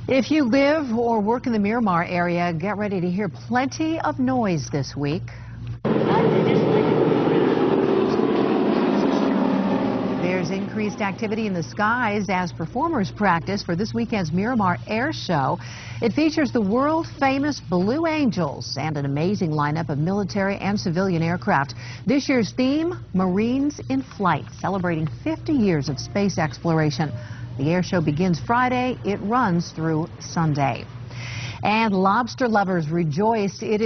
If you live or work in the Miramar area, get ready to hear plenty of noise this week. There's increased activity in the skies as performers practice for this weekend's Miramar Air Show. It features the world-famous Blue Angels and an amazing lineup of military and civilian aircraft. This year's theme, Marines in Flight, celebrating 50 years of space exploration. The air show begins Friday. It runs through Sunday. And lobster lovers rejoice. It is